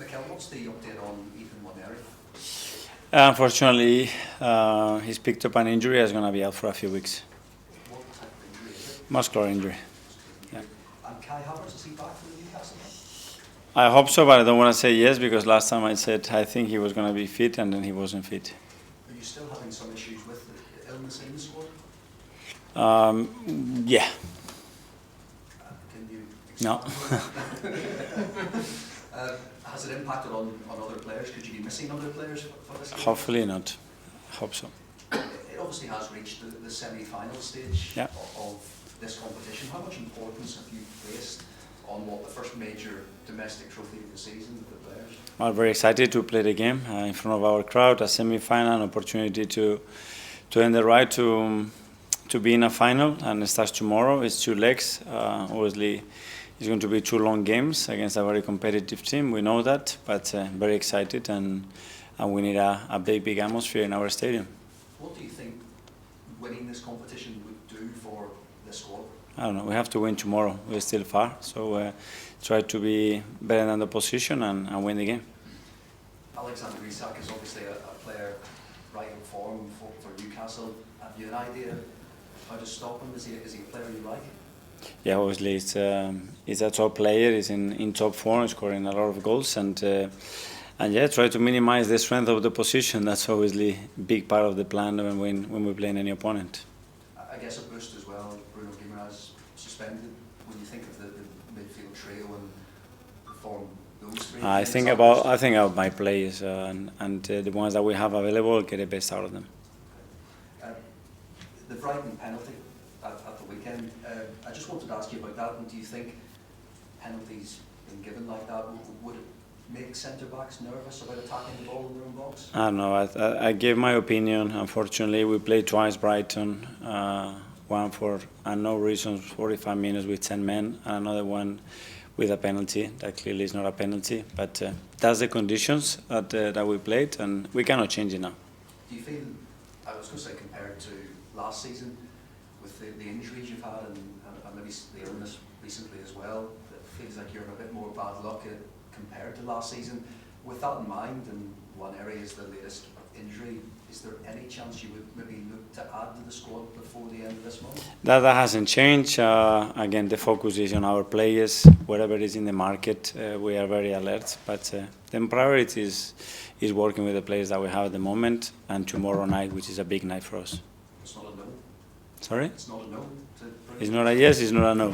Mikel, what's the update on Nwaneri? Unfortunately, he's picked up an injury. He's going to be out for a few weeks. What type of injury is it? Muscular injury. Yeah. And Kai Havertz, is he back for the Newcastle? I hope so, but I don't want to say yes because last time I said I think he was going to be fit and then he wasn't fit. Are you still having some issues with the illness in the squad? Yeah. Can you No. Has it impacted on other players? Could you be missing other players for this game? Hopefully not. Hope so. It obviously has reached the semi-final stage Yeah. of this competition. How much importance have you placed on what the first major domestic trophy of the season for the players? I'm very excited to play the game in front of our crowd, a semi-final, an opportunity to earn the right to be in a final, and it starts tomorrow. It's 2 legs. Obviously, it's going to be 2 long games against a very competitive team. We know that, but very excited, and we need a big atmosphere in our stadium. What do you think winning this competition would do for the squad? I don't know. We have to win tomorrow. We're still far, so try to be better than the position and win the game. Alexander Isak is obviously a player right in form for Newcastle. Have you an idea how to stop him? Is he a player you like? Yeah, obviously he's a top player. He's in top form, scoring a lot of goals, and yeah, try to minimize the strength of the position. That's obviously a big part of the plan when we play any opponent. I guess a boost as well. Guimaraes suspended. When you think of the midfield trio and perform those three, I think about my players and the ones that we have available, get the best out of them. The Brighton penalty at the weekend. I just wanted to ask you about that. And do you think penalties being given like that would it make centre backs nervous about attacking the ball in their own box? I don't know. I gave my opinion. Unfortunately, we played twice Brighton. One for unknown reasons, 45 minutes with 10 men, and another one with a penalty. That clearly is not a penalty, but that's the conditions that we played, and we cannot change it now. Do you feel, I was going to say compared to last season, with the injuries you've had and maybe the illness recently as well, it feels like you're in a bit more bad luck compared to last season. With that in mind, and Nwaneri is the latest injury, is there any chance you would maybe look to add to the squad before the end of this month? That hasn't changed. Again, the focus is on our players. Whatever is in the market, we are very alert. But the priority is working with the players that we have at the moment, and tomorrow night, which is a big night for us. It's not a no. Sorry? It's not a no. It's not a yes, it's not a no.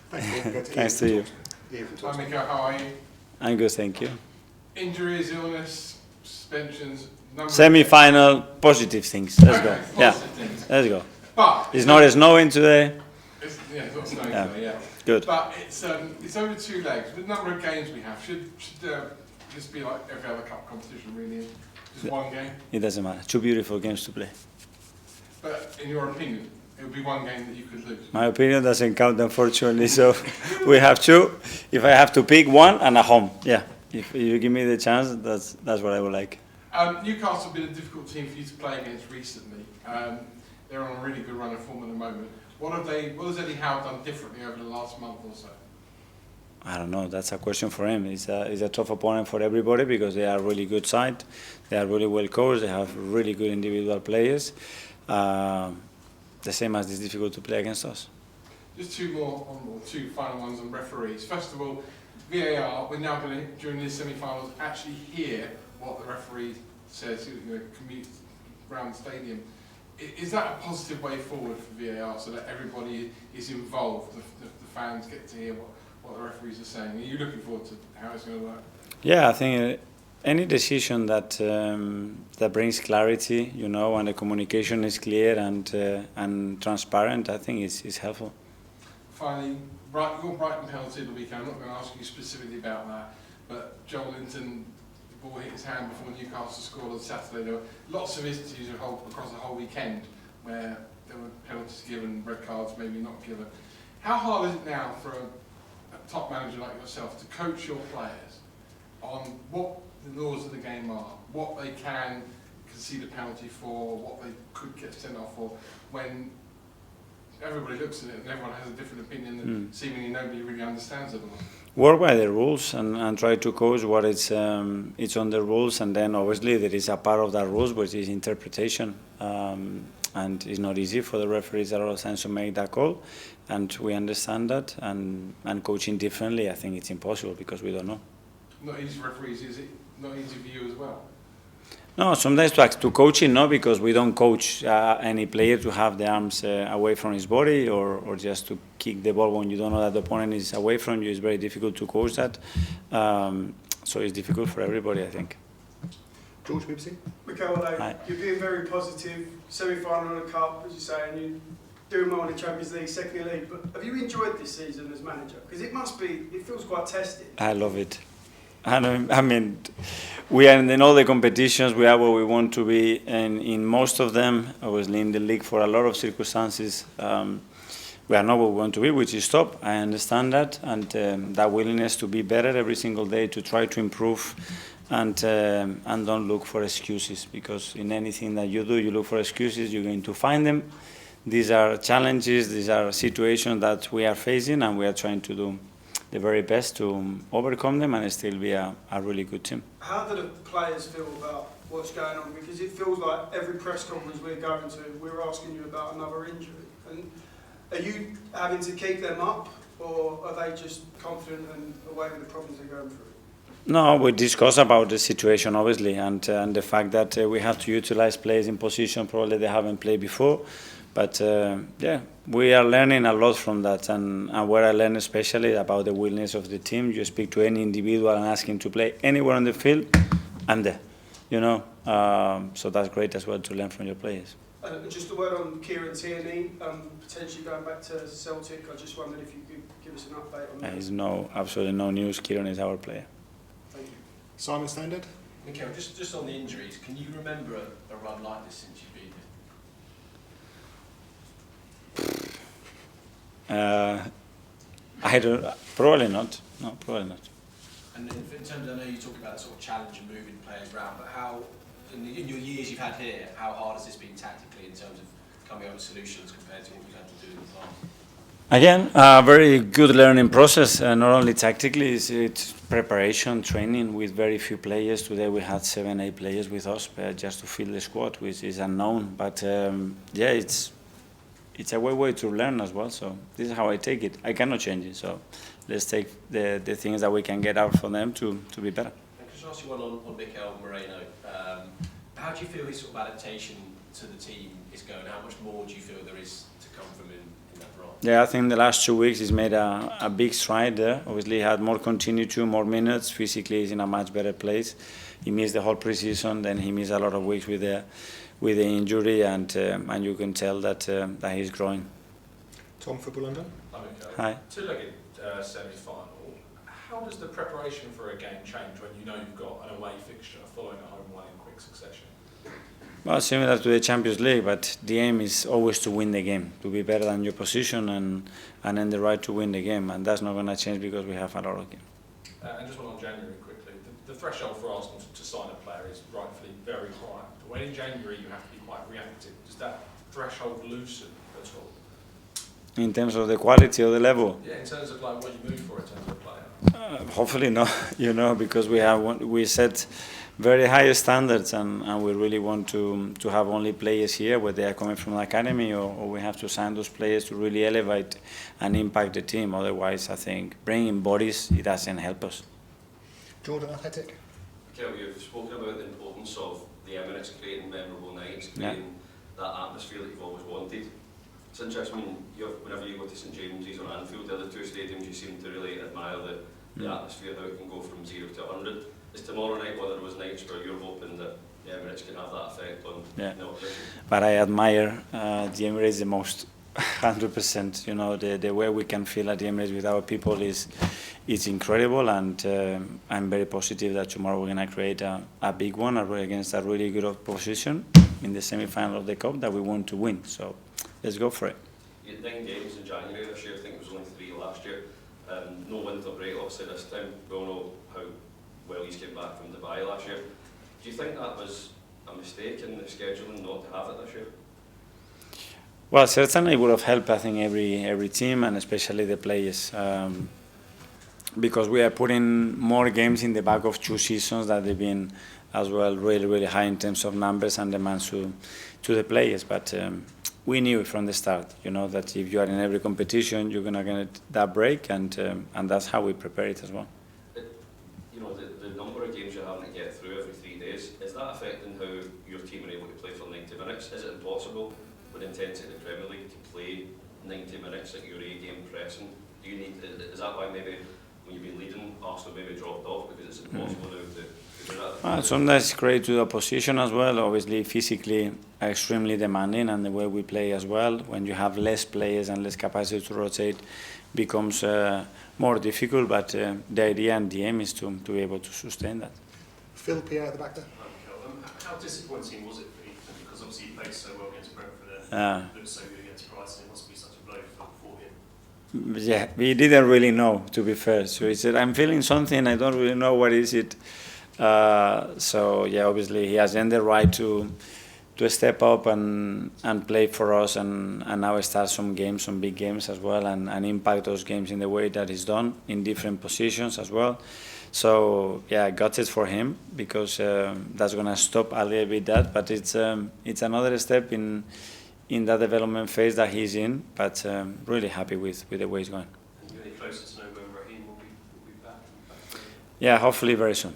Thanks to you. Hi Mikel, how are you? I'm good, thank you. Injuries, illness, suspensions, Semi-final, positive things. Let's go. Okay, Yeah, things. let's go. But It's not snowing today. it's not snowing Yeah. today, yeah. Good. But it's over 2 legs. With the number of games we have, should this be like every other cup competition really? Just one game? It doesn't matter. 2 beautiful games to play. But in your opinion, it would be one game that you could lose? My opinion doesn't count, unfortunately, so we have 2. If I have to pick one and a home, yeah. If you give me the chance, that's what I would like. Newcastle have been a difficult team for you to play against recently. They're on a really good run of form at the moment. What has Eddie Howe done differently over the last month or so? I don't know. That's a question for him. It's a tough opponent for everybody because they are a really good side. They are really well coached. They have really good individual players. The same as it's difficult to play against us. Just 2 final ones on referees. First of all, VAR. We're now going to, during these semi-finals, actually hear what the referee says. Commute around the stadium. Is that a positive way forward for VAR, so that everybody is involved? The fans get to hear what the referees are saying. Are you looking forward to how it's going to work? Yeah, I think any decision that brings clarity, and the communication is clear and transparent, I think is helpful. Finally, your Brighton penalty of the weekend. I'm not going to ask you specifically about that, but Joel Linton, the ball hit his hand before Newcastle scored on Saturday. There were lots of instances across the whole weekend where there were penalties given, red cards maybe not given. How hard is it now for a top manager like yourself to coach your players on what the laws of the game are, what they can concede a penalty for, what they could get sent off for, when everybody looks at it and everyone has a different opinion and seemingly nobody really understands it. Work by the rules and try to coach what it's on the rules, and then obviously there is a part of that rules which is interpretation, and it's not easy for the referees at all times to make that call, and we understand that, and coaching differently, I think it's impossible because we don't know. Not easy for referees, is it? Not easy for you as well? No, sometimes to coaching, no, because we don't coach any player to have the arms away from his body or just to kick the ball when you don't know that the opponent is away from you. It's very difficult to coach that. So it's difficult for everybody, I think. George, BBC? Mikel, you're being very positive, semi-final of the Cup, as you say, and you're doing well in the Champions League, second league, but have you enjoyed this season as manager? Because it feels quite tested. I love it. I mean, we are in all the competitions, we are where we want to be, and in most of them, obviously in the league for a lot of circumstances, we are not where we want to be, which is top. I understand that, and that willingness to be better every single day, to try to improve, and don't look for excuses, because in anything that you do, you look for excuses, you're going to find them. These are challenges, these are situations that we are facing, and we are trying to do the very best to overcome them and still be a really good team. How do the players feel about what's going on? Because it feels like every press conference we're going to, we're asking you about another injury. And are you having to keep them up, or are they just confident and aware of the problems they're going through? No, we discuss about the situation, obviously, and the fact that we have to utilize players in position probably they haven't played before. But yeah, we are learning a lot from that, and where I learn especially about the willingness of the team. You speak to any individual and ask him to play anywhere on the field, I'm there, you know. So that's great as well to learn from your players. Just a word on Tierney, potentially going back to Celtic. I just wondered if you could give us an update on that. There is absolutely no news. Kieran is our player. Thank you. Simon Standard? Mikel, just on the injuries, can you remember a run like this since you've been here? I don't. Probably not. No, probably not. And in terms of, I know you talk about sort of challenge and moving players around, but how, in your years you've had here, how hard has this been tactically in terms of coming up with solutions compared to what you've had to do in the past? Again, a very good learning process, not only tactically, it's preparation, training with very few players. Today we had 7-8 players with us just to fill the squad, which is unknown. But yeah, it's a way to learn as well. So this is how I take it. I cannot change it. So let's take the things that we can get out from them to be better. And can I ask you one on Mikel Merino? How do you feel his sort of adaptation to the team is going? How much more do you feel there is to come from him in that role? Yeah, I think the last 2 weeks he's made a big stride there. Obviously he had more continuity, more minutes. Physically he's in a much better place. He missed the whole pre-season, then he missed a lot of weeks with the injury, and you can tell that he's growing. Tom, Football London? Hi, Mikel. Hi. Two-legged semi-final. How does the preparation for a game change when you know you've got an away fixture following a home one in quick succession? Well, similar to the Champions League, but the aim is always to win the game, to be better than your position and earn the right to win the game, and that's not going to change because we have a lot of games. And just one on January quickly. The threshold for Arsenal to sign a player is rightfully very high. But when in January you have to be quite reactive, does that threshold loosen at all? In terms of the quality of the level? Yeah, in terms of like what you move for in terms of a player. Hopefully not, you know, because we set very high standards, and we really want to have only players here where they are coming from the academy, or we have to sign those players to really elevate and impact the team. Otherwise, I think bringing bodies, it doesn't help us. Jordan, Athletic? Mikel, you've spoken about the importance of the Emirates creating memorable nights, creating that atmosphere that you've always wanted. It's interesting, whenever you go to St James's or Anfield, the other two stadiums, you seem to really admire the atmosphere, how it can go from 0 to 100. Is tomorrow night one of those nights where you're hoping that the Emirates can have that effect on the opposition? But I admire the Emirates the most, 100%. You know, the way we can feel at the Emirates with our people is incredible, and I'm very positive that tomorrow we're going to create a big one against a really good opposition in the semi-final of the Cup that we want to win. So let's go for it. You had 9 games in January this year, I think it was only 3 last year. No winter break obviously this time. We all know how well he's came back from Dubai last year. Do you think that was a mistake in the scheduling not to have it this year? Well, certainly it would have helped, I think, every team and especially the players, because we are putting more games in the back of 2 seasons that they've been as well really high in terms of numbers and demands to the players. But we knew from the start, that if you are in every competition, you're gonna get that break, and that's how we prepare it as well. The number of games you're having to get through every 3 days, is that affecting how your team are able to play for 90 minutes? Is it impossible with intensity in the Premier League to play 90 minutes at your A-game pressing? Do you need? Is that why maybe when you've been leading, Arsenal maybe dropped off because it's impossible now to do that? Sometimes it's great to the opposition as well. Obviously, physically extremely demanding, and the way we play as well. When you have less players and less capacity to rotate, becomes more difficult. But the idea and the aim is to be able to sustain that. Phil Pierre at the back there. How disappointing was it for you? Because obviously you played so well against Brentford and looked so good against Brighton. It must be such a blow for him. Yeah, we didn't really know, to be fair. So he said, "I'm feeling something. I don't really know what is it." So yeah, obviously he has earned the right to step up and play for us, and now start some games, some big games as well, and impact those games in the way that he's done in different positions as well. So yeah, I got it for him, because that's gonna stop a little bit that, but it's another step in that development phase that he's in. But really happy with the way he's going. And you're any closer to know when Raheem will be back? Yeah, hopefully very soon.